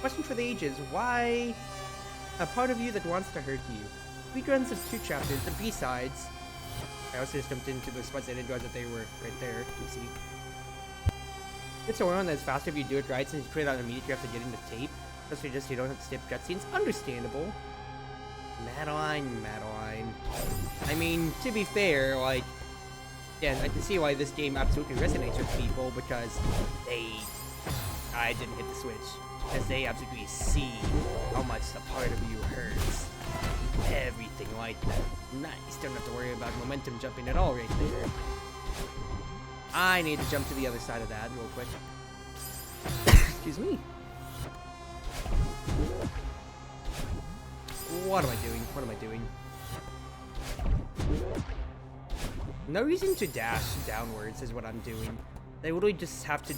question for the ages. Why a part of you that wants to hurt you? Speedruns of 2 chapters, the B-sides. I also just jumped into the spots I didn't realize that they were right there. You see. It's a one that's faster if you do it right, since you create out immediately after getting the tape. Especially just so you don't have to skip cutscenes. Understandable. Madeline. I mean, to be fair, like, yeah, I can see why this game absolutely resonates with people, because I didn't hit the switch, because they absolutely see how much the part of you hurts. Everything like that. Nice, don't have to worry about momentum jumping at all right there. I need to jump to the other side of that real quick. Excuse me. What am I doing? No reason to dash downwards is what I'm doing. They literally just have to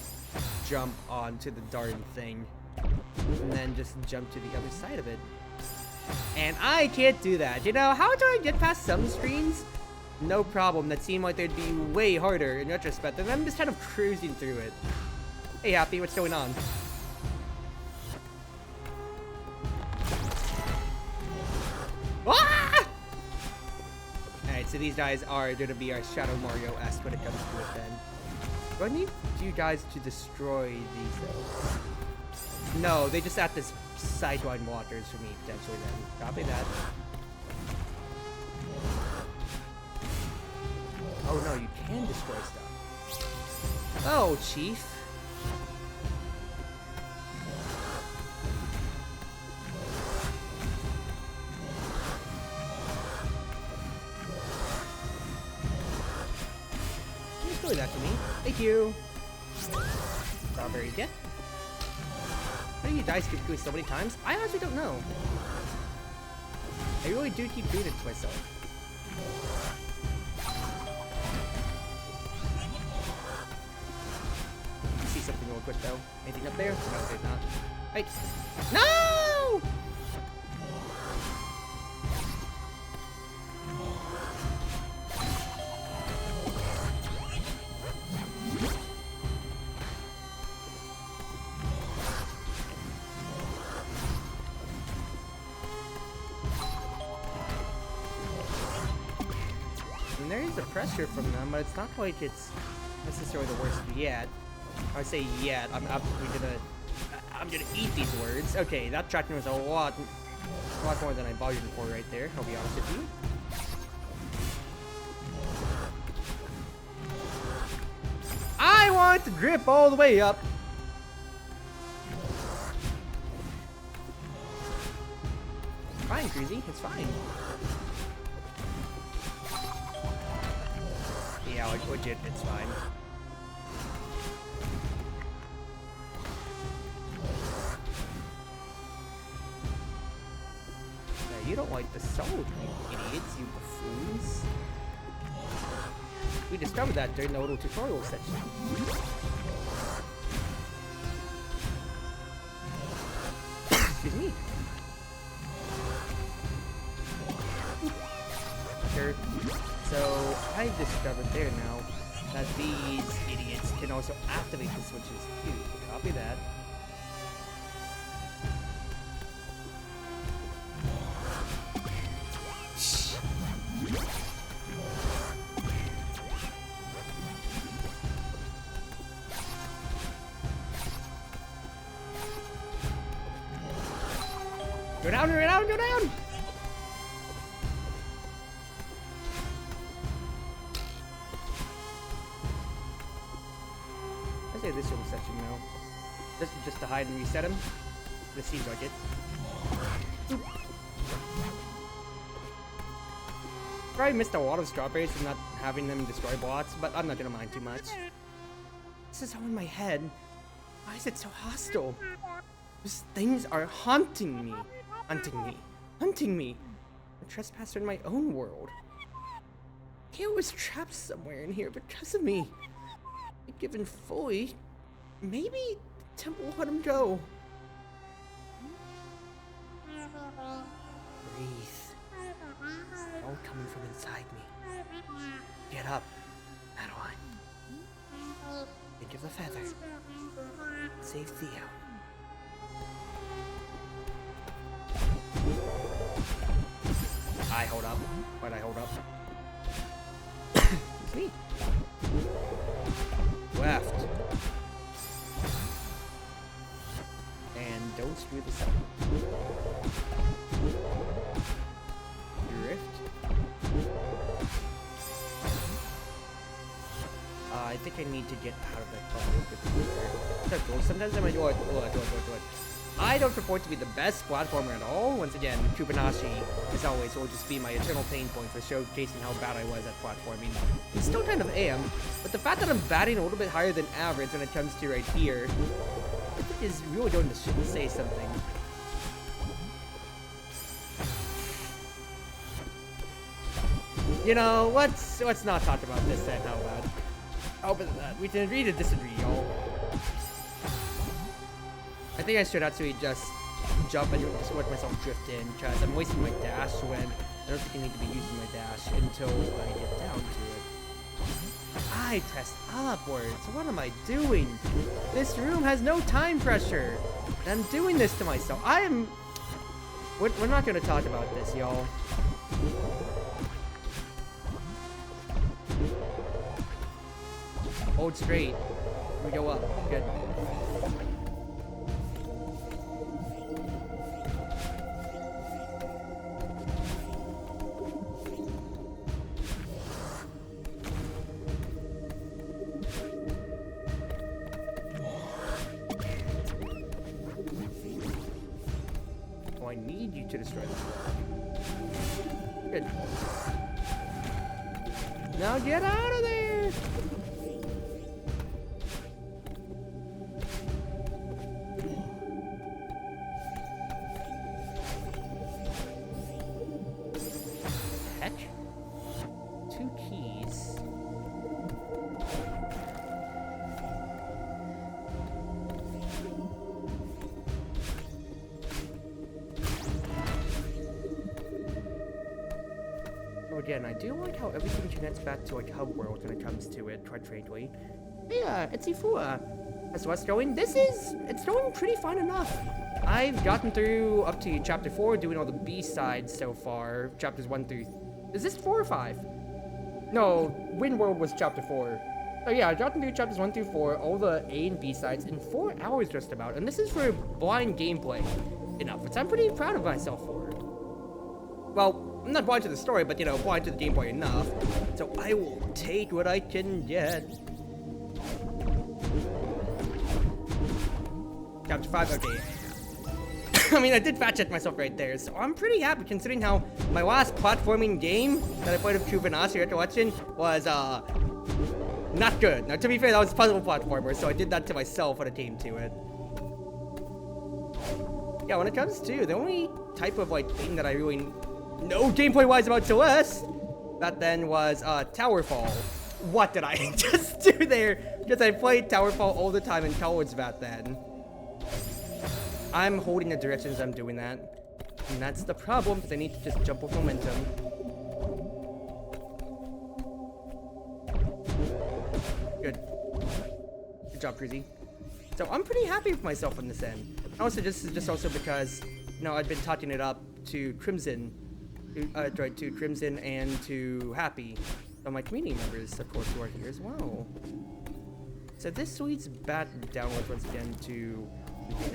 jump onto the darn thing. And then just jump to the other side of it. And I can't do that. You know, how do I get past some screens? No problem. That seemed like they'd be way harder in retrospect. And I'm just kind of cruising through it. Hey, Happy, what's going on? Ah! Alright, so these guys are going to be our Shadow Mario-esque when it comes to it then. Do I need you guys to destroy these though? No, they just act as sideline blockers for me, potentially then. Copy that. Oh no, you can destroy stuff. Oh, Chief. Destroy that for me. Thank you. Strawberry get. How do you die skip so many times? I honestly don't know. I really do keep doing it to myself. See something real quick though. Anything up there? No, there's not. Right. No! There is a pressure from them, but it's not like it's necessarily the worst yet. I say yet, I'm gonna eat these words. Okay, that tracking was a lot more than I budgeted for right there, I'll be honest with you. I want to grip all the way up. It's fine, Cruzy, it's fine. Yeah, like legit, it's fine. Yeah, you don't like the soul, you idiots, you buffoons. We discovered that during the little tutorial section. Excuse me. Sure. So, I've discovered there now that these idiots can also activate the switches too. Copy that. Go down, go down, go down! I say this little section now. This is just to hide and reset him. This seems like it. Oop. Probably missed a lot of strawberries from not having them destroy blocks, but I'm not gonna mind too much. This is all in my head. Why is it so hostile? These things are haunting me. Hunting me. A trespasser in my own world. Theo was trapped somewhere in here because of me. Given fully, maybe the temple will let him go. Breathe. It's all coming from inside me. Get up, Madeline. Think of the feather. Save Theo. hold up. Why'd I hold up? It's me. Left. And don't screw this up. Drift. I think I need to get out of that bubble. Sometimes I might do it. I don't purport to be the best platformer at all. Once again, Kubanashi, as always, will just be my eternal pain point for showcasing how bad I was at platforming. I still kind of am, but the fact that I'm batting a little bit higher than average when it comes to right here, I think is really going to say something. You know, let's not talk about this then, how bad. Oh, but we can agree to disagree, y'all. I think I should actually just jump and just let myself drift in, because I'm wasting my dash when I don't think I need to be using my dash until I get down to it. I pressed upwards. What am I doing? This room has no time pressure. I'm doing this to myself. We're not going to talk about this, y'all. Hold straight. We go up. Good. Oh, I need you to destroy that. Good. Now get out of there! Again, I do like how everything connects back to like hub world when it comes to it, quite frankly. Yeah, it's Ifua. As what's going, it's going pretty fine enough. I've gotten through up to chapter 4, doing all the B-sides so far. Chapters 1 through, is this 4 or 5? No, Wind World was chapter 4. So yeah, I've gotten through chapters 1 through 4, all the A and B sides in 4 hours just about. And this is for blind gameplay enough, which I'm pretty proud of myself for. Well, I'm not blind to the story, but, you know, blind to the gameplay enough. So I will take what I can get. Chapter 5, okay. I mean, I did fact check myself right there, so I'm pretty happy considering how my last platforming game that I played with Kubanashi recollection was, not good. Now, to be fair, that was a puzzle platformer, so I did that to myself when it came to it. Yeah, when it comes to the only type of, like, thing that I really know gameplay-wise about Celeste, that then was, Towerfall. What did I just do there? Because I played Towerfall all the time in college back then. I'm holding the directions I'm doing that. And that's the problem, because I need to just jump with momentum. Good. Good job, Cruzy. So I'm pretty happy with myself on this end. Also, just also because, you know, I've been talking it up to Crimson, to Crimson and to Happy. So my community members, of course, who are here as well. So this leads back downwards once again to...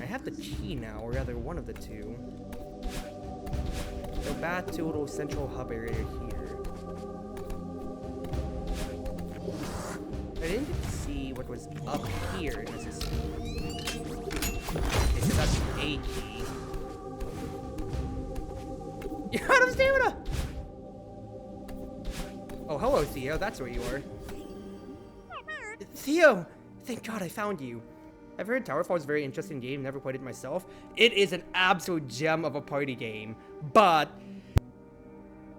I have the key now, or rather one of the two. So back to a little central hub area here. I didn't get to see what was up here necessarily. Okay, so that's A key. You're out of stamina! Oh, hello, Theo. That's where you are. Theo! Thank God I found you. I've heard Towerfall is a very interesting game, never played it myself. It is an absolute gem of a party game, but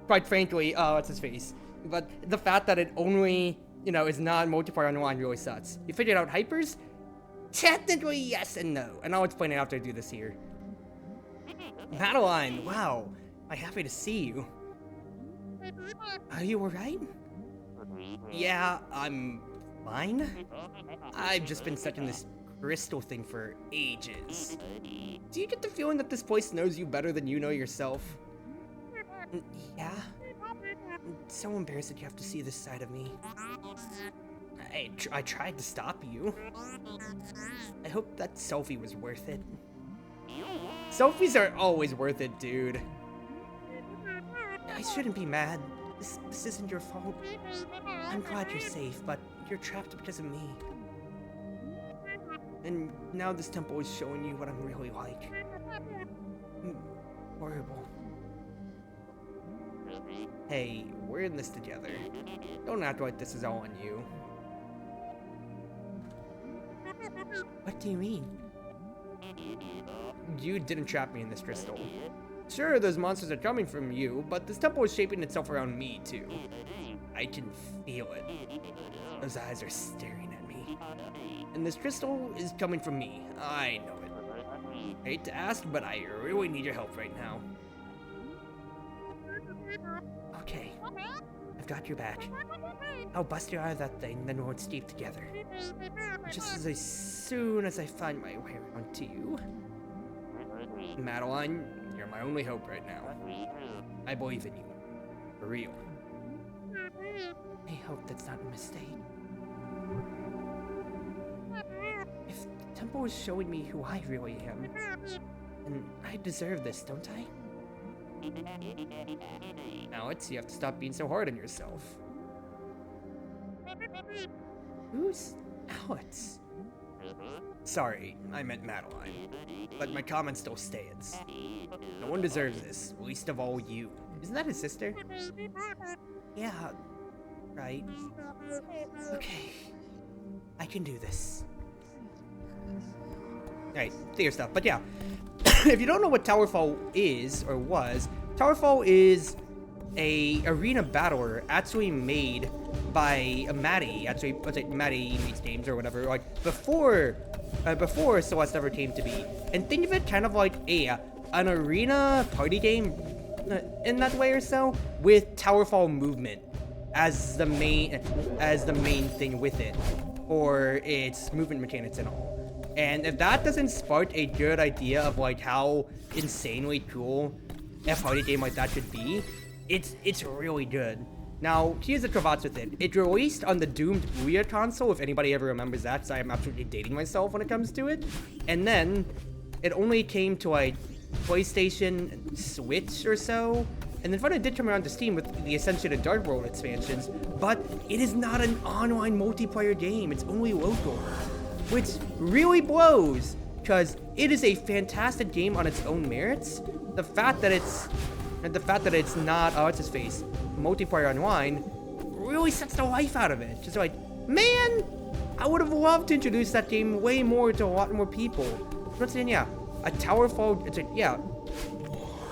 quite frankly, what's his face? But the fact that it only, you know, is not multiplayer online really sucks. You figured out hypers? Technically, yes and no, and I'll explain it after I do this here. Madeline, wow, I'm happy to see you. Are you alright? Yeah, I'm fine. I've just been stuck in this crystal thing for ages. Do you get the feeling that this place knows you better than you know yourself? Yeah? It's so embarrassed that you have to see this side of me. I tried to stop you. I hope that selfie was worth it. Selfies are always worth it, dude. I shouldn't be mad. This isn't your fault. I'm glad you're safe, but you're trapped because of me. And now this temple is showing you what I'm really like. Horrible. Hey, we're in this together. Don't act like this is all on you. What do you mean? You didn't trap me in this crystal. Sure, those monsters are coming from you, but this temple is shaping itself around me, too. I can feel it. Those eyes are staring at me. And this crystal is coming from me. I know it. I hate to ask, but I really need your help right now. Okay. I've got your back. I'll bust your eye of that thing, then we'll escape together. Just as soon as I find my way around to you. Madeline, you're my only hope right now. I believe in you. For real. I hope that's not a mistake. If the temple is showing me who I really am, then I deserve this, don't I? Alex, you have to stop being so hard on yourself. Who's Alex? Sorry, I meant Madeline. But my comment still stands. No one deserves this, least of all you. Isn't that his sister? Yeah, right. Okay, I can do this. Alright, Theo stuff, but yeah. If you don't know what Towerfall is, or was, Towerfall is a arena battler actually made by Maddie, actually, what's it, Maddie Maid's Games or whatever, like, before Celeste ever came to be. And think of it kind of like an arena party game in that way or so, with Towerfall movement as the main thing with it, or its movement mechanics and all. And if that doesn't spark a good idea of like how insanely cool a party game like that should be, it's really good. Now, here's the cravats with it. It released on the doomed Ouya console, if anybody ever remembers that, because I am absolutely dating myself when it comes to it. And then, it only came to like PlayStation, Switch or so. And then finally it did come around to Steam with the Ascension and Dark World expansions, but it is not an online multiplayer game, it's only local. Which really blows, because it is a fantastic game on its own merits. The fact that it's not, oh, what's his face, multiplayer online, really sets the life out of it. Just like, man, I would have loved to introduce that game way more to a lot more people. But saying, yeah, a Towerfall,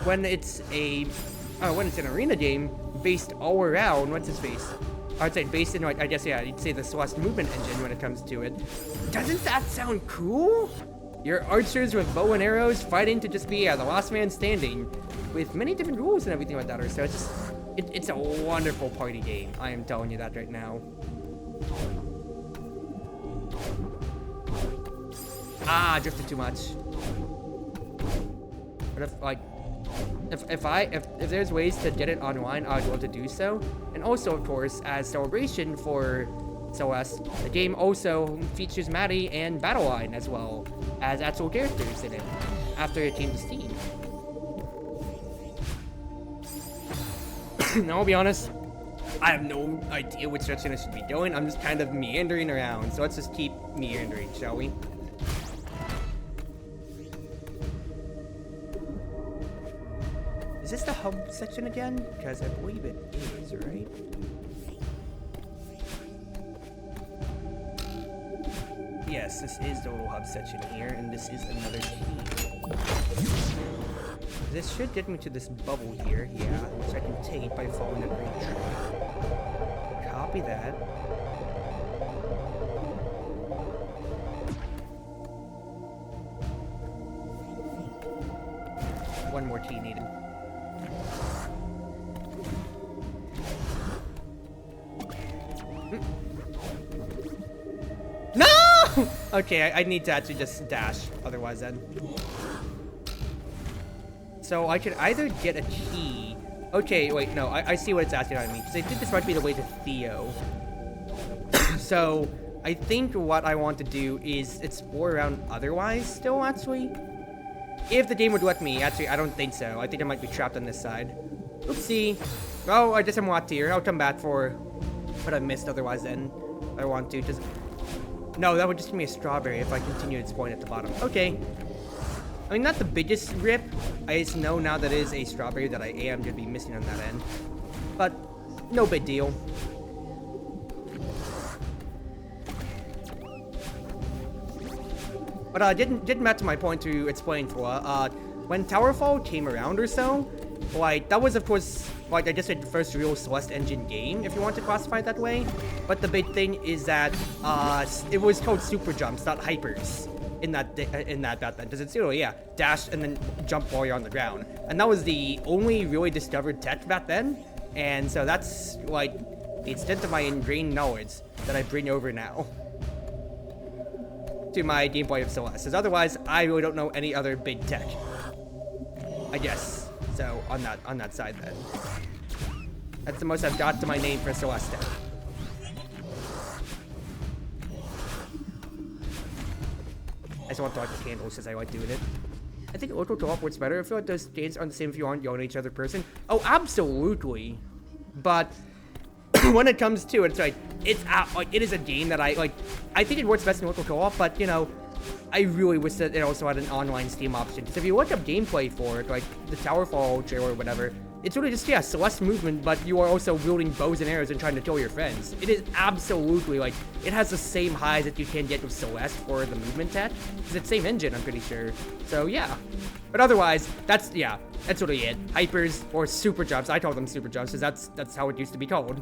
when it's an arena game based all around, what's his face? I'd say based in, I guess, yeah, you'd say the Celeste movement engine when it comes to it. Doesn't that sound cool? Your archers with bow and arrows fighting to just be the last man standing, with many different rules and everything like that. So it's a wonderful party game. I am telling you that right now. Ah, drifted too much. But if there's ways to get it online, I'd love to do so. And also, of course, as celebration for Celeste, the game also features Maddie and Battleline as well as actual characters in it after it came to Steam. Now, I'll be honest, I have no idea which direction I should be going. I'm just kind of meandering around, so let's just keep meandering, shall we? Is this the hub section again? Because I believe it is, right? Yes, this is the little hub section here, and this is another key. This should get me to this bubble here, yeah, which I can take by following the green track. Copy that. One more key needed. No! Okay, I need to actually just dash, otherwise then. So I could either get a key Okay, wait, no, I see what it's asking on me. Because I think this might be the way to Theo. So, I think what I want to do is explore around otherwise still, actually. If the game would let me. Actually, I don't think so. I think I might be trapped on this side. Oopsie. Oh, I just am locked here. I'll come back for what I missed otherwise then. I want to. Just... No, that would just give me a strawberry if I continue exploring at the bottom. Okay. I mean, not the biggest rip. I just know now that it is a strawberry that I am going to be missing on that end. But, no big deal. But didn't matter to my point to explain for when Towerfall came around or so, like that was of course like I guess the first real Celeste engine game, if you want to classify it that way. But the big thing is that it was called super jumps, not hypers. In that back then, because it's literally, yeah, dash and then jump while you're on the ground, and that was the only really discovered tech back then, and so that's like the extent of my ingrained knowledge that I bring over now to my gameplay of Celeste. Because otherwise, I really don't know any other big tech, I guess. So on that side, then that's the most I've got to my name for Celeste. I just want to talk to candles because I like doing it. I think local co-op works better. I feel like those games aren't the same if you aren't yelling at each other person. Oh, absolutely. But when it comes to it, it's like it is a game that I like. I think it works best in local co-op, but you know, I really wish that it also had an online Steam option. Because if you look up gameplay for it, like the Towerfall trailer or whatever, it's really just, yeah, Celeste movement, but you are also wielding bows and arrows and trying to kill your friends. It is absolutely, like, it has the same highs that you can get with Celeste for the movement tech. It's the same engine, I'm pretty sure. So, yeah. But otherwise, that's really it. Hypers or super jumps. I call them super jumps because that's how it used to be called.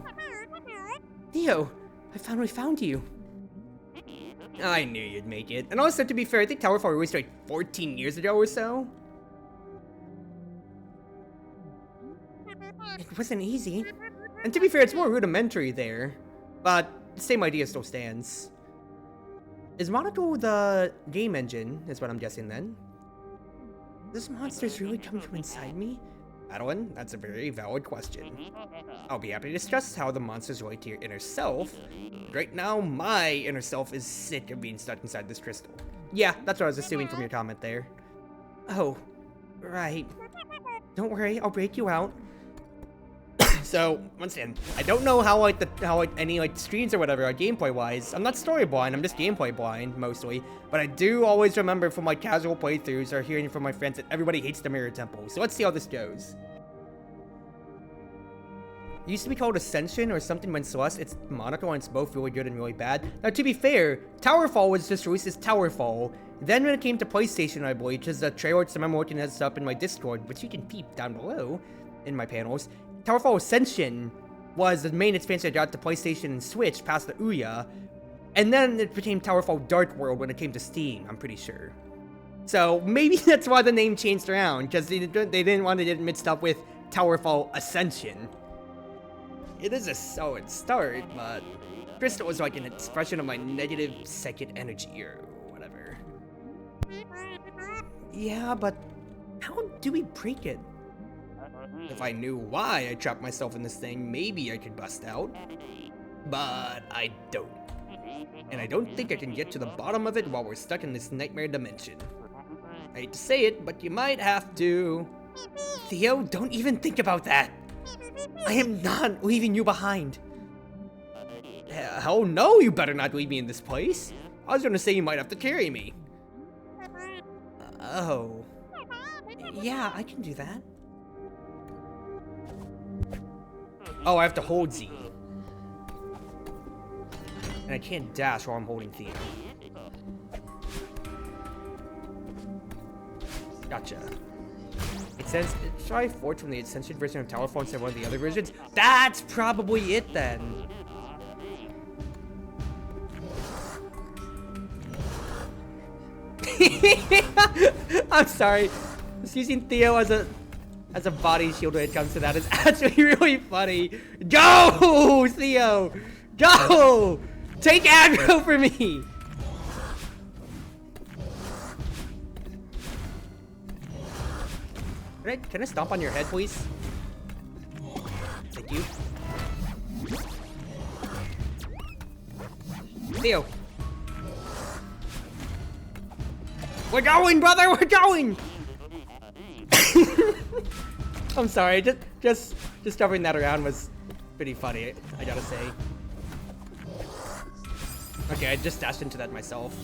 Theo, I finally found you. I knew you'd make it. And also, to be fair, I think Towerfall released like 14 years ago or so. It wasn't easy. And to be fair, it's more rudimentary there. But the same idea still stands. Is Monaco the game engine, is what I'm guessing then? Does monsters really come from inside me? Madeline, that's a very valid question. I'll be happy to discuss how the monsters relate to your inner self. Right now, my inner self is sick of being stuck inside this crystal. Yeah, that's what I was assuming from your comment there. Oh, right. Don't worry, I'll break you out. So, once again, I don't know how any streams or whatever are gameplay wise. I'm not story blind, I'm just gameplay blind mostly. But I do always remember from my casual playthroughs or hearing from my friends that everybody hates the Mirror Temple. So let's see how this goes. It used to be called Ascension or something when Celeste, it's Monaco, and it's both really good and really bad. Now, to be fair, Towerfall was just released as Towerfall. Then when it came to PlayStation, I believe, because the trailer, I remember looking this up in my Discord, which you can peep down below in my panels. Towerfall Ascension was the main expansion that got to PlayStation and Switch past the Ouya, and then it became Towerfall Dark World when it came to Steam, I'm pretty sure. So maybe that's why the name changed around, because they didn't want to get mixed up with Towerfall Ascension. It is a solid start, but Crystal was like an expression of my negative second energy or whatever. Yeah, but how do we break it? If I knew why I trapped myself in this thing, maybe I could bust out. But I don't. And I don't think I can get to the bottom of it while we're stuck in this nightmare dimension. I hate to say it, but you might have to. Theo, don't even think about that. I am not leaving you behind. Hell no, you better not leave me in this place. I was gonna say you might have to carry me. Oh. Yeah, I can do that. Oh, I have to hold Z. And I can't dash while I'm holding Theo. Gotcha. It says, try Forge from the Ascension version of Towerfall instead of one of the other versions. That's probably it then. I'm sorry. Just using Theo as a body shield when it comes to that is actually really funny. Go, Theo! Go! Take aggro for me! Can I stomp on your head, please? Thank you. Theo. We're going, brother! We're going! I'm sorry, just covering that around was pretty funny, I gotta say. Okay, I just dashed into that myself.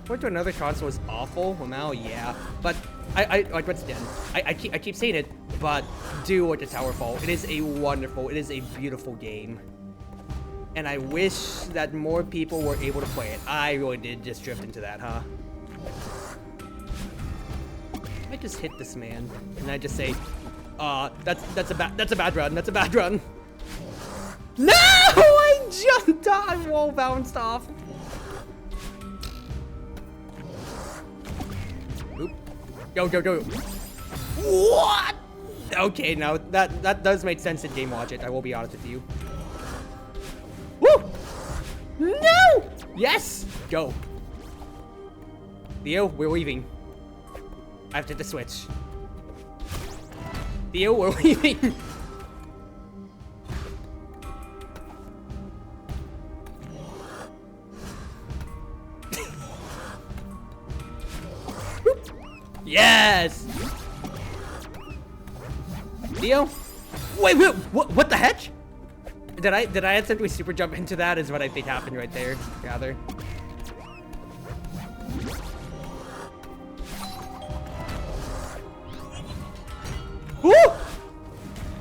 Going to another console is awful. Well, now, yeah. But I what's done? I keep saying it, but do what the Towerfall. It is a wonderful, it is a beautiful game. And I wish that more people were able to play it. I really did just drift into that, huh? I just hit this man, and I just say, that's a bad run. That's a bad run. No! I jumped on, wall bounced off. Oop. Go. What? Okay, now that does make sense in game logic. I will be honest with you. Woo! No! Yes! Go. Theo, we're leaving. I have to hit the switch. Theo, we're leaving. Yes! Theo? Wait, what the heck? Did I accidentally super jump into that is what I think happened right there, rather. Woo!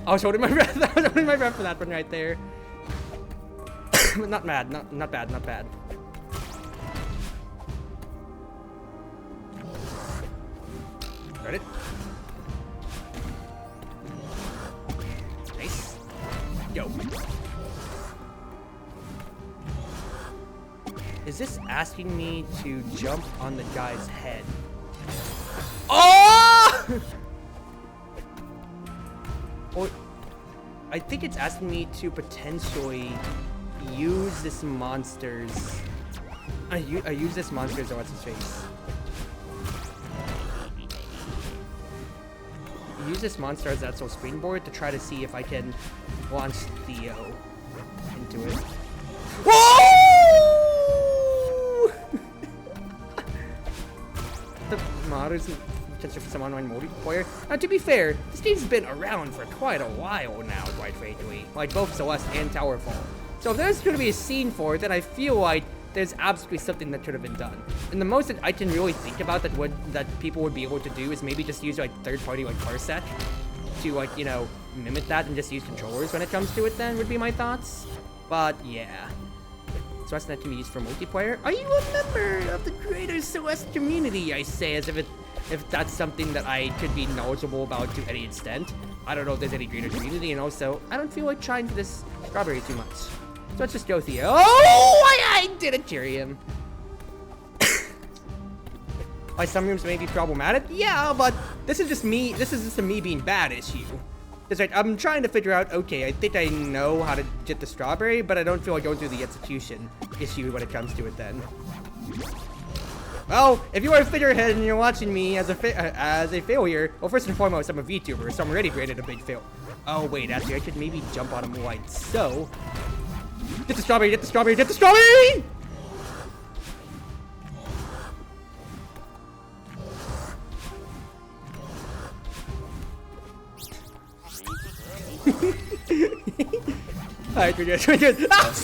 I was holding my breath. I was holding my breath for that one right there. Not bad, not bad. Got it. Nice. Go. Is this asking me to jump on the guy's head? Oh! Or I think it's asking me to potentially use this monster's. I use this monster's. What's his face? Use this monster as that springboard to try to see if I can launch Theo into it. Whoa! The mod is potential for some online multiplayer. Now, to be fair, this game's been around for quite a while now, quite frankly. Like both Celeste and Towerfall. So if there's going to be a scene for it, then I feel like there's absolutely something that should have been done. And the most that I can really think about that people would be able to do is maybe just use like third-party like Parsec to like, you know, mimic that and just use controllers when it comes to it then would be my thoughts. But yeah. Celeste that can be used for multiplayer. Are you a member of the greater Celeste community? I say as if that's something that I could be knowledgeable about to any extent. I don't know if there's any greater community, and also I don't feel like trying for this strawberry too much. So let's just go Theo. Oh, I didn't cheer him. Why some rooms may be problematic? Yeah, but this is just me. This is just a me being bad issue. It's like I'm trying to figure out. Okay, I think I know how to get the strawberry, but I don't feel like going through the execution issue when it comes to it. Then. Well, if you are a figurehead and you're watching me as a failure, well, first and foremost, I'm a VTuber, so I'm already graded a big fail. Oh wait, actually, I could maybe jump on him like so. Get the strawberry! Get the strawberry! Get the strawberry! Alright, we're good. We're good. Ah!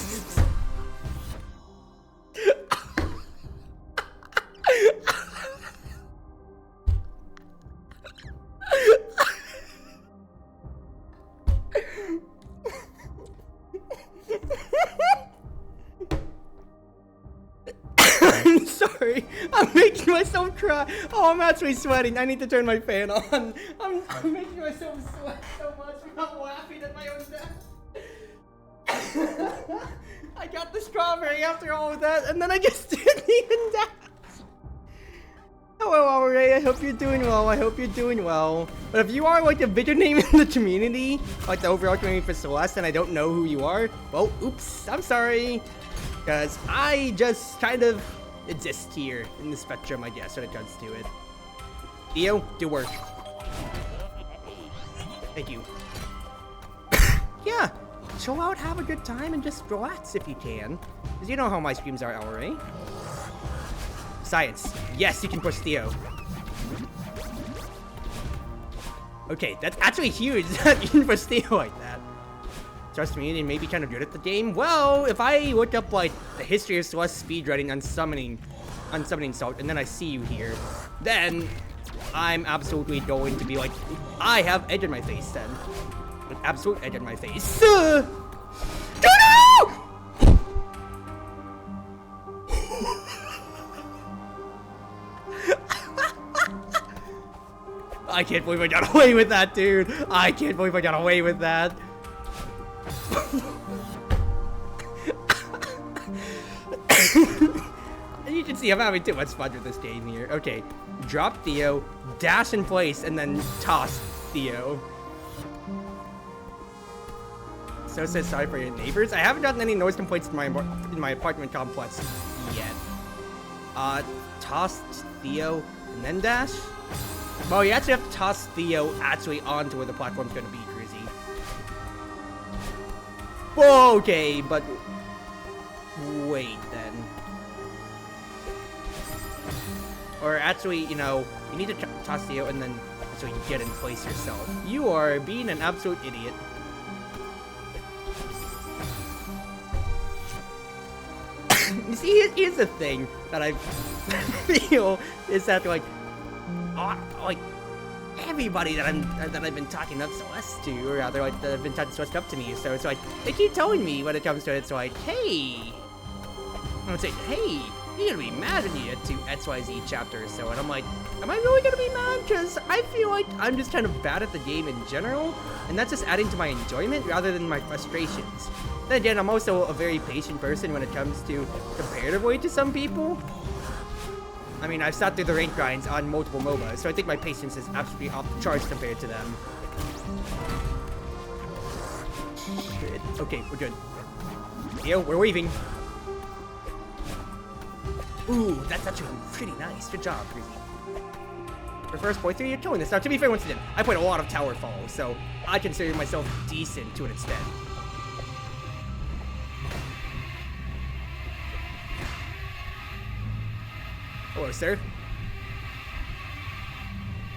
I'm sorry. I'm making myself cry. Oh, I'm actually sweating. I need to turn my fan on. I'm making myself sweat so much. I'm not laughing at my own death. I got the strawberry after all of that, and then I just didn't even die. Hello, Alray. I hope you're doing well. I hope you're doing well. But if you are like a bigger name in the community, like the overall community for Celeste, and I don't know who you are, well, oops. I'm sorry. Because I just kind of exist here in the spectrum, I guess, when it comes to it. Theo, do work. Thank you. Yeah, chill out, have a good time, and just relax if you can. Because you know how my streams are, alright? Science. Yes, you can push Theo. Okay, that's actually huge that you can push Theo like that. Trust me, they may be kind of good at the game. Well, if I look up, like, the history of Celeste speedrunning on summoning Salt, and then I see you here, then I'm absolutely going to be like, I have edge in my face then. An absolute edge in my face. No! I can't believe I got away with that, dude. I can't believe I got away with that. You can see I'm having too much fun with this game here. Okay, drop Theo, dash in place, and then toss Theo. So says sorry for your neighbors. I haven't gotten any noise complaints in my apartment complex yet. Toss Theo and then dash. Well, you actually have to toss Theo actually onto where the platform's gonna be, Cruzy. Whoa, okay, but wait then. Or actually, you know, you need to toss Theo and then actually get in place yourself. You are being an absolute idiot. You see, here's the thing that I feel is that like everybody that I've been talking up Celeste to, or rather like that have been talking Celeste up to me, so it's like they keep telling me when it comes to it, it's like, hey, I would say, hey, you're gonna be mad at me to XYZ chapter or so, and I'm like, am I really gonna be mad? Because I feel like I'm just kind of bad at the game in general, and that's just adding to my enjoyment rather than my frustrations. Then again, I'm also a very patient person when it comes to comparatively to some people. I mean, I've sat through the rank grinds on multiple MOBAs, so I think my patience is absolutely off the charts compared to them. Shit. Okay, we're good. Theo, we're weaving. Ooh, that's actually pretty nice. Good job, Cruzy. For first playthrough, you're killing this. Now, to be fair, once again, I played a lot of Tower Fall, so I consider myself decent to an extent. Hello, sir.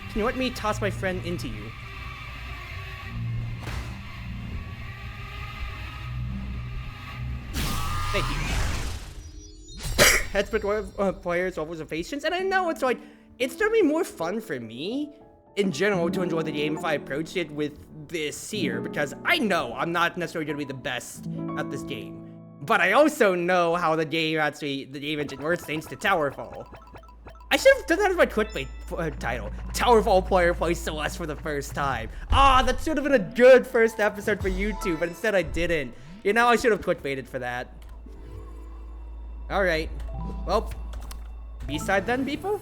Can you let me toss my friend into you? Thank you. Headsplit players levels of patience, and I know it's like, it's gonna be more fun for me in general to enjoy the game if I approach it with this here, because I know I'm not necessarily gonna be the best at this game. But I also know how the game engine works thanks to Towerfall. I should have done that as my clickbait title. Towerfall player plays Celeste for the first time. Ah, that should have been a good first episode for YouTube, but instead I didn't. You know, I should have clickbaited for that. Alright. Well, B-side then, people?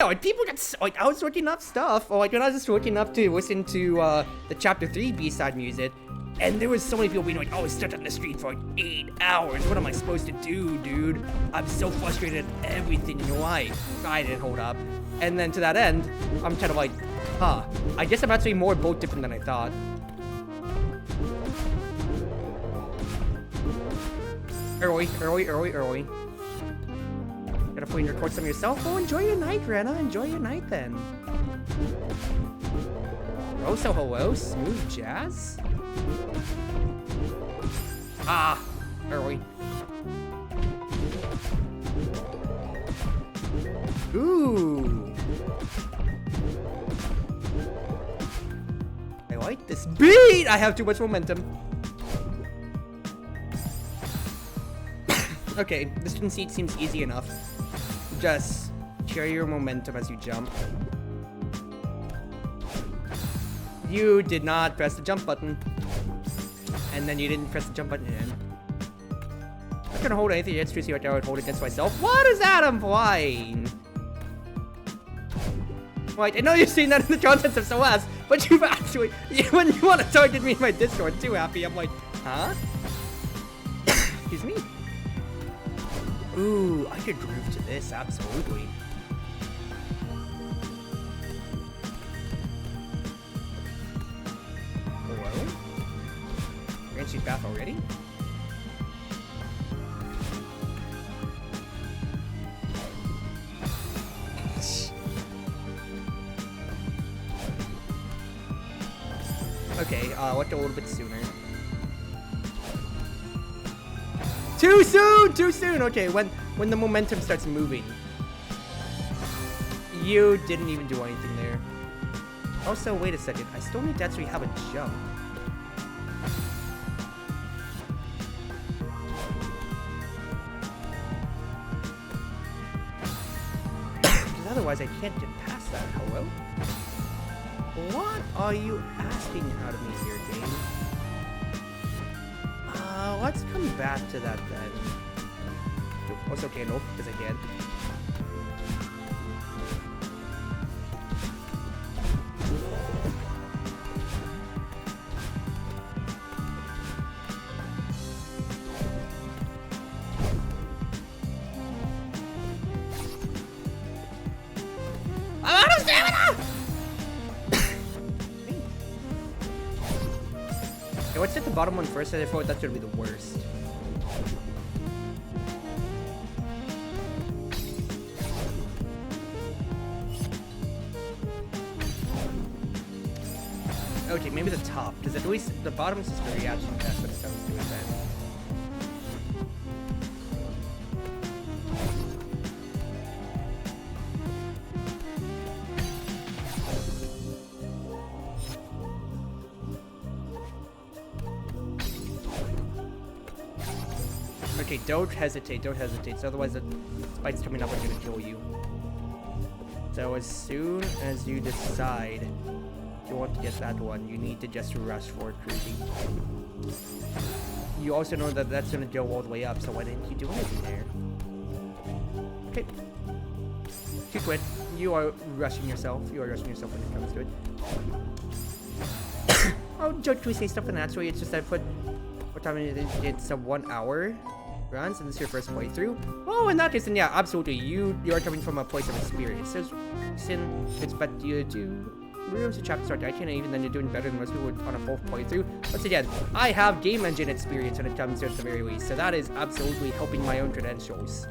No, like, people got, like, I was looking up stuff, or like, when I was just looking up to listen to, the Chapter 3 B-side music, and there was so many people being like, oh, it's stuck on the street for like 8 hours. What am I supposed to do, dude? I'm so frustrated at everything in your life. I didn't hold up. And then to that end, I'm kind of like, huh, I guess I'm actually more boat dipping than I thought. Early. Gotta put in your record some yourself. Oh, enjoy your night, Rena. Enjoy your night then. Oh, so hello, smooth jazz. Ah, early. Ooh. I like this beat. I have too much momentum. Okay, this conceit seems easy enough. Just carry your momentum as you jump. You did not press the jump button. And then you didn't press the jump button again. I'm not gonna hold anything against Tracy like I would hold against myself. What is that I'm flying? Right, I know you've seen that in the contents of Celeste, but you've actually, when you want to target me in my Discord too happy, I'm like, huh? Excuse me. Ooh, I could groove to this, absolutely. bath already? Okay, went a little bit sooner. Too soon! Too soon! Okay, when the momentum starts moving. You didn't even do anything there. Also, wait a second. I still need to actually have a jump. Because otherwise I can't get past that. Hello? What are you asking out of me here, game? Let's come back to that then. Also, okay, no, because I can. Let's hit the bottom one first, and I thought that's gonna be the worst. Okay, maybe the top, because at least the bottom is just a reaction test when it comes to it then. Okay, don't hesitate, so otherwise the spikes coming up are gonna kill you. So as soon as you decide you want to get that one, you need to just rush forward cruising. You also know that that's gonna go all the way up, so why didn't you do anything there? Okay. Too quick. You are rushing yourself. when it comes to it. Oh, don't we say something naturally? It's just I put what time it is. It's a 1 hour runs, and this is your first playthrough. Oh, in that case, then yeah, absolutely. You are coming from a place of experience. So, since expect you to realize the chapter start, I can't even then you're doing better than most people would on a full playthrough. Once again, I have game engine experience when it comes to it at the very least, so that is absolutely helping my own credentials.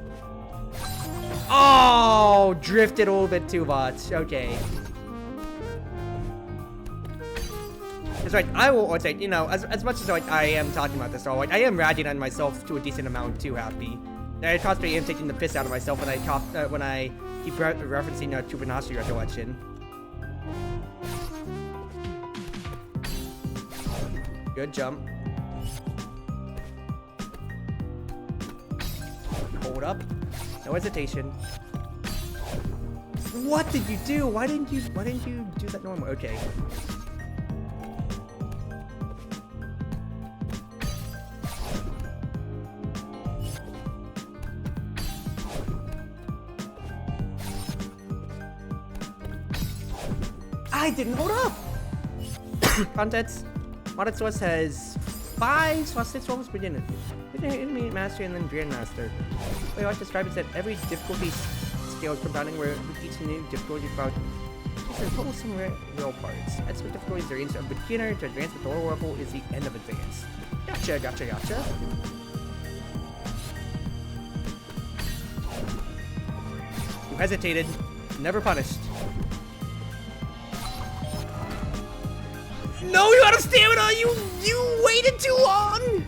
Oh, drifted a little bit too much. Okay. That's right, I will say, you know, as much as like I am talking about this all, like I am ragging on myself to a decent amount too happy. I constantly am taking the piss out of myself when I keep referencing Tubernashi recollection. Good jump. Hold up. No hesitation. What did you do? Why didn't you do that normal? Okay. I didn't hold up! Context. Modern Source has 5/6 levels beginner. Intermediate Master and then Grandmaster. The way I like to describe it is that every difficulty scale is compounding where with each new difficulty about it's in total some real parts. That's what difficulties range of beginner to advanced, but the lower level is the end of advanced. Gotcha. You hesitated, never punished. No, you're out of stamina! You waited too long!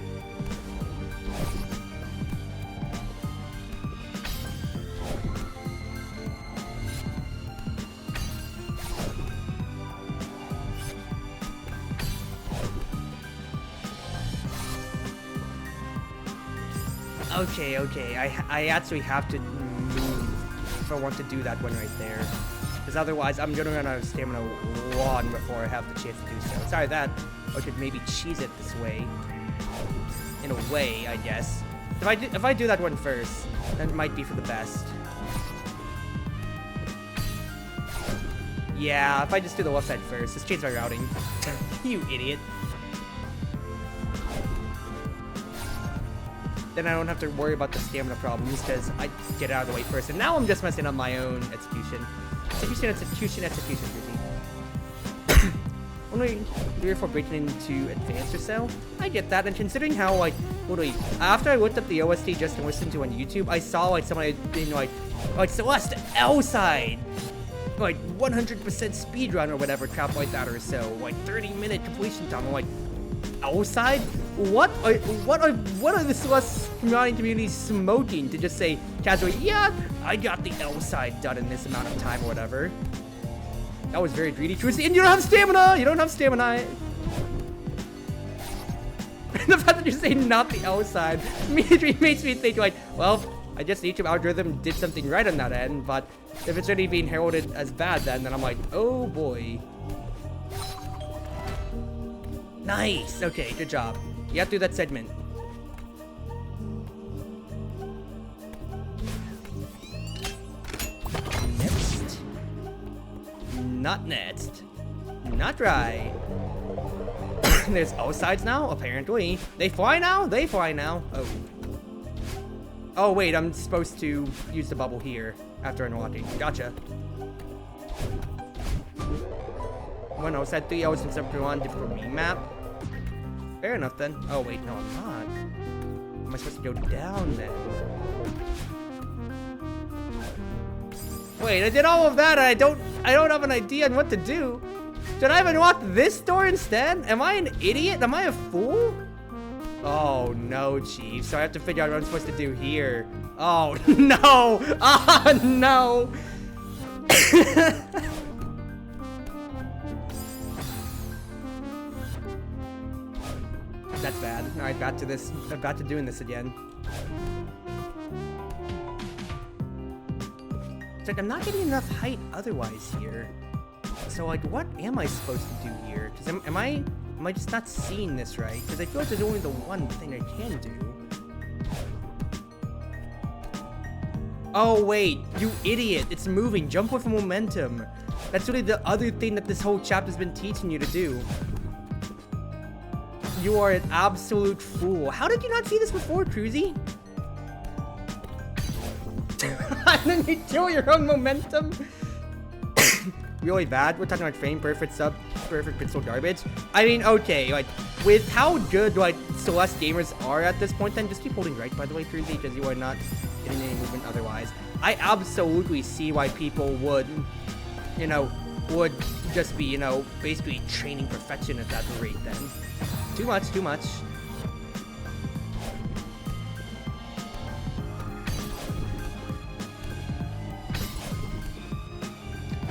Okay. I actually have to move if I want to do that one right there. Because otherwise, I'm gonna run out of stamina long before I have the chance to do so. It's either that, or I could maybe cheese it this way. In a way, I guess. If I do that one first, then it might be for the best. Yeah, if I just do the left side first, just change my routing. You idiot. Then I don't have to worry about the stamina problems because I get it out of the way first. And now I'm just messing up my own execution. Execution, Ruthie. only 3 or 4 breaking into advanced or so. I get that, and considering how, like, literally, after I looked up the OST just to listen to on YouTube, I saw, like, somebody being like Celeste L side, like 100% speedrun or whatever crap like that or so, like 30-minute completion time. I'm like, L side? What are the Celeste community smoking to just say casually, yeah, I got the L side done in this amount of time or whatever? That was very greedy, Trucy, and you don't have stamina! You don't have stamina! The fact that you say not the L side immediately makes me think like, well, I guess the YouTube algorithm did something right on that end, but if it's already being heralded as bad then I'm like, oh boy. Nice! Okay, good job. You have to do that segment. Next. Not next. Not right. There's O sides now, apparently. They fly now? They fly now. Oh. Oh, wait, I'm supposed to use the bubble here after unlocking. Gotcha. Well, no, set 3 hours since I'm on different map. Fair enough then. Oh, wait, no, I'm not. Am I supposed to go down then? Wait, I did all of that and I don't have an idea on what to do. Should I have unlocked this door instead? Am I an idiot? Am I a fool? Oh no, Chief. So I have to figure out what I'm supposed to do here. Oh no! Oh no! That's bad. Alright, back to this. I'm back to doing this again. It's like I'm not getting enough height otherwise here. So like, what am I supposed to do here? Because am I just not seeing this right? Because I feel like there's only the one thing I can do. Oh wait, you idiot! It's moving. Jump with momentum. That's really the other thing that this whole chapter's been teaching you to do. You are an absolute fool. How did you not see this before, Cruzy? And then you kill your own momentum? Really bad? We're talking like frame perfect, sub perfect pixel garbage? I mean, okay, like, with how good, like, Celeste gamers are at this point, then just keep holding right, by the way, Cruzy, because you are not getting any movement otherwise. I absolutely see why people would, you know, would just be, you know, basically training perfection at that rate then. Too much, too much.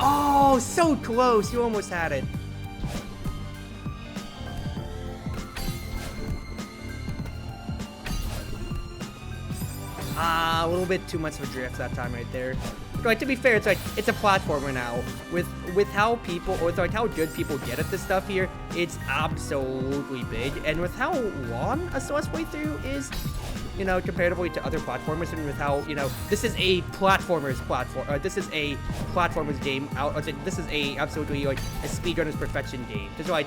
Oh, so close. You almost had it. Ah, a little bit too much of a drift that time right there. Like, to be fair, it's like, it's a platformer now. With how people, or with like how good people get at this stuff here, it's absolutely big. And with how long a Celeste playthrough is, you know, comparatively to other platformers, and with how, you know, this is a platformer's platform, this is a platformer's game. This is a absolutely like a speedrunner's perfection game. Because like,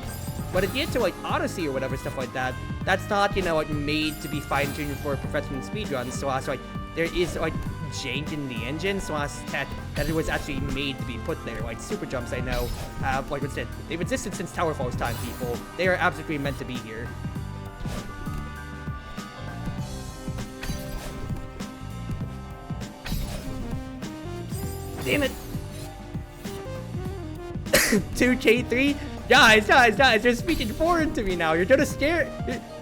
when it gets to like Odyssey or whatever stuff like that, that's not, you know, like made to be fine-tuned for perfection in speedruns. So like, there is like jank in the engine, so that it was actually made to be put there. Like super jumps, I know, like what's it? They've existed since Tower Fall's time, people. They are absolutely meant to be here. Damn it! 2K3? Guys, they're speaking foreign to me now. You're gonna scare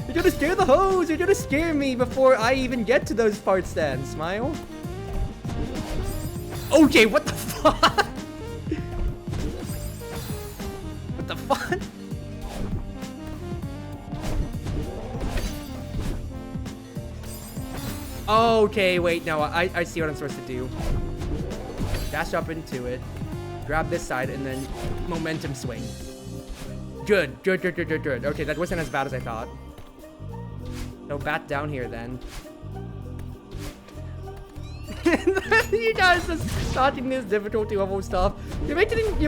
the hoes. You're gonna scare me before I even get to those parts then. Smile. Okay, what the fuck? What the fuck? Okay, wait, no, I see what I'm supposed to do. Dash up into it, grab this side, and then momentum swing. Good. Okay, that wasn't as bad as I thought. So bat down here then. You guys just starting this difficulty level stuff. You're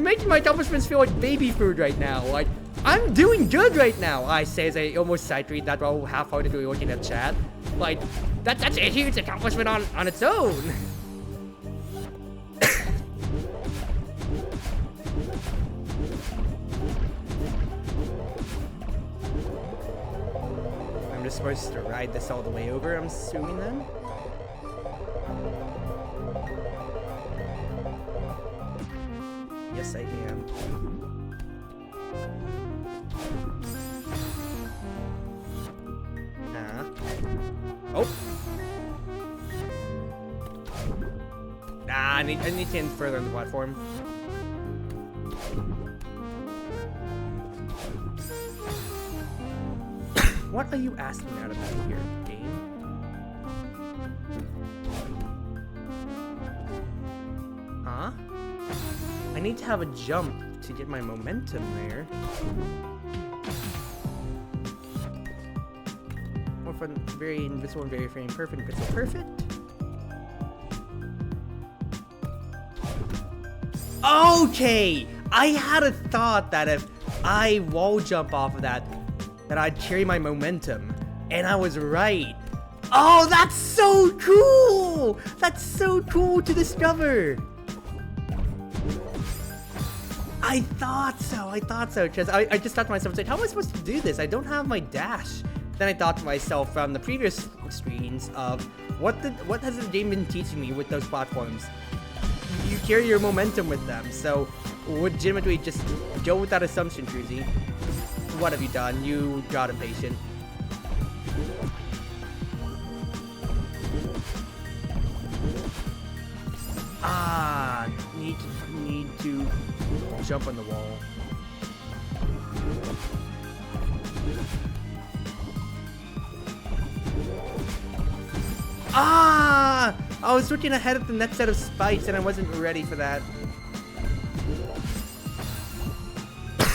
making my accomplishments feel like baby food right now. Like, I'm doing good right now, I say as I almost sight read that while half-heartedly looking at chat. Like, that's a huge accomplishment on its own. just supposed to ride this all the way over, I'm assuming then? Yes, I am. Oh! Nah, I need to end further on the platform. What are you asking out of me here, game? Huh? I need to have a jump to get my momentum there. More fun, very invisible and very frame perfect. Pixel perfect. Okay! I had a thought that if I wall jump off of that I'd carry my momentum. And I was right. Oh, that's so cool! That's so cool to discover! I thought so, because I just thought to myself, like, how am I supposed to do this? I don't have my dash. Then I thought to myself from the previous screens of, what has the game been teaching me with those platforms? You carry your momentum with them, so legitimately just go with that assumption, Cruzy. What have you done? You got impatient. Ah, need to jump on the wall. Ah! I was looking ahead at the next set of spikes and I wasn't ready for that.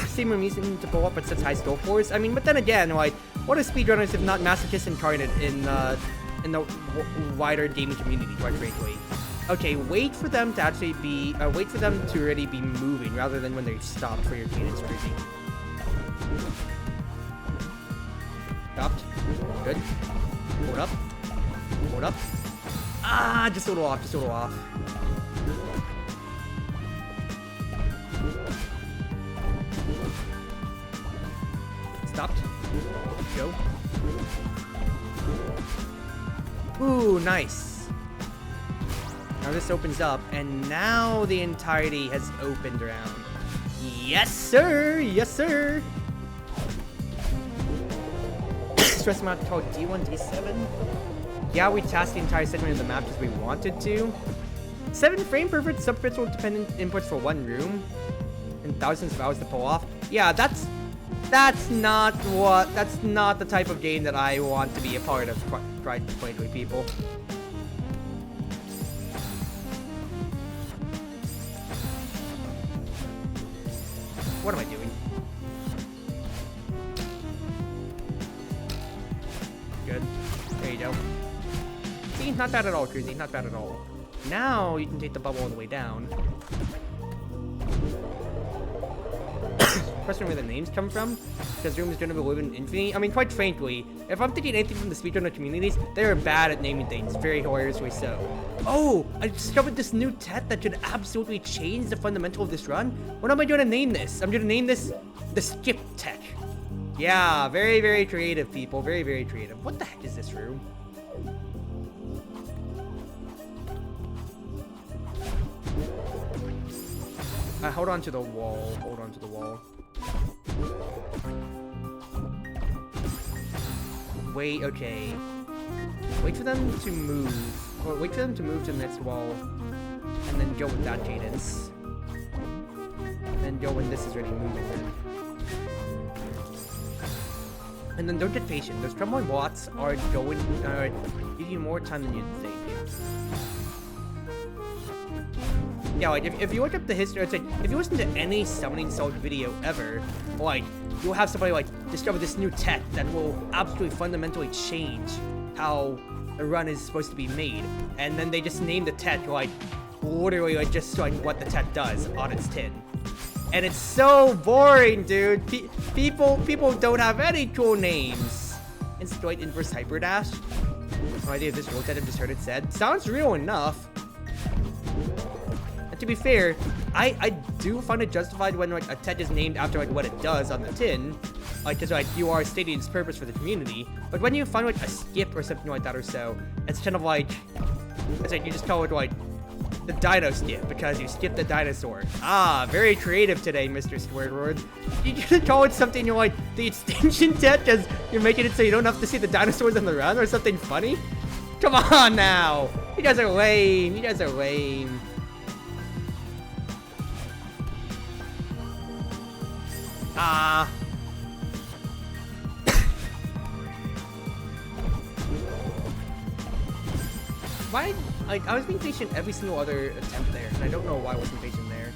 Same reason to pull up at such high skill force. I mean, but then again, like, what are speedrunners if not masochists incarnate in the wider gaming community, quite frankly? Okay, wait for them to actually be, wait for them to already be moving rather than when they've stopped for your cadence crazy. Stopped. Good. Hold up. Hold up. Ah, just a little off, just a little off. Stopped. Go. Ooh, nice. Now this opens up, and now the entirety has opened around. Yes, sir! Yes, sir! Stress amount called D1, D7? Yeah, we tasked the entire segment of the map as we wanted to. 7 frame perfect subpixel dependent inputs for 1 room. And thousands of hours to pull off. Yeah, that's not the type of game that I want to be a part of, quite frankly, people. What am I doing? Good. There you go. See, not bad at all, Cruzy, not bad at all. Now you can take the bubble all the way down. Question where the names come from, because room is going to be living infinity. I mean, quite frankly, if I'm thinking anything from the speedrunner communities, they're bad at naming things, very hilariously so. Oh, I discovered this new tech that should absolutely change the fundamental of this run. What am I going to name this? I'm going to name this the skip tech. Yeah, very, very creative, people. Very, very creative. What the heck is this room? Hold on to the wall. Hold on to the wall. Wait, okay. Wait for them to move. Or wait for them to move to the next wall. And then go with that cadence. And then go when this is ready moving. And then don't get patient. Those crumbling blocks are going give you more time than you'd think. Yeah, like, if you look up the history, it's like, if you listen to any summoning solved video ever, like, you'll have somebody, like, discover this new tech that will absolutely fundamentally change how a run is supposed to be made. And then they just name the tech, like, literally, like, just, like, what the tech does on its tin. And it's so boring, dude. People don't have any cool names. Instant inverse hyperdash. No idea if this rule set I just heard it said. Sounds real enough. And to be fair, I do find it justified when like a tent is named after like what it does on the tin, like because like you are stating its purpose for the community. But when you find like a skip or something like that or so, it's kind of like it's like you just call it like the dino skip because you skipped the dinosaur. Ah, very creative today, Mr. Squidward. You could call it something you're like the extinction tent because you're making it so you don't have to see the dinosaurs on the run or something funny. Come on now, you guys are lame. You guys are lame. Ah. Why? Like, I was being patient every single other attempt there, and I don't know why I wasn't patient there.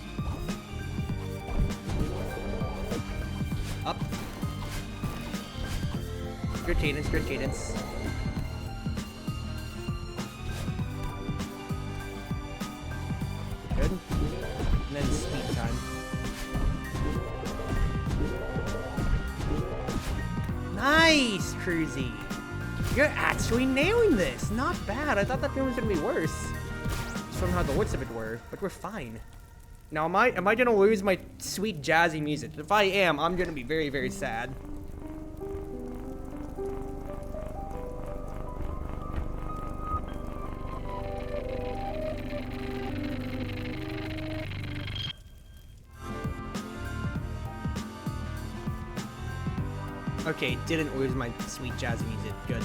Up. Good cadence, good cadence. Good. And then speed time. Nice, Cruzy! You're actually nailing this! Not bad. I thought that game was gonna be worse. Just from how the looks of it were, but we're fine. Now, am I gonna lose my sweet jazzy music? If I am, I'm gonna be very, very sad. Okay, didn't lose my sweet jazzy music. Good.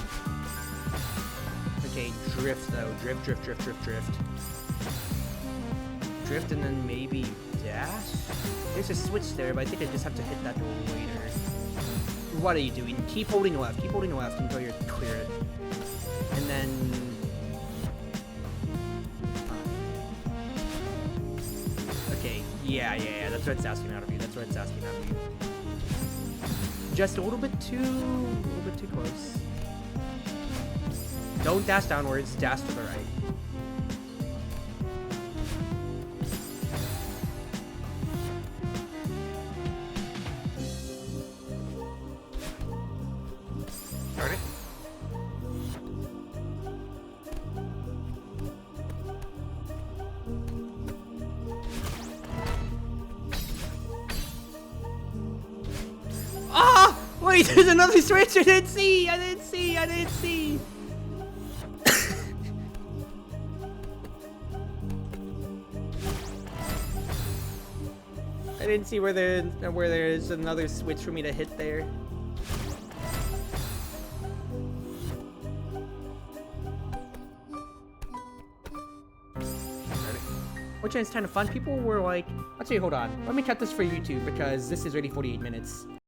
Okay, drift though. Drift, drift, drift, drift, drift. Drift and then maybe dash? There's a switch there, but I think I just have to hit that later. What are you doing? Keep holding left. Keep holding left until you clear it. And then... Okay, yeah. That's what it's asking out of you. That's what it's asking out of you. Just a little bit too close. Don't dash downwards, dash to the right. Start it. Ah! Wait, there's another switch! I didn't see! I didn't see! I didn't see! I didn't see where there's another switch for me to hit there. Which is kind of fun. People were like, actually, hold on. Let me cut this for YouTube because this is already 48 minutes.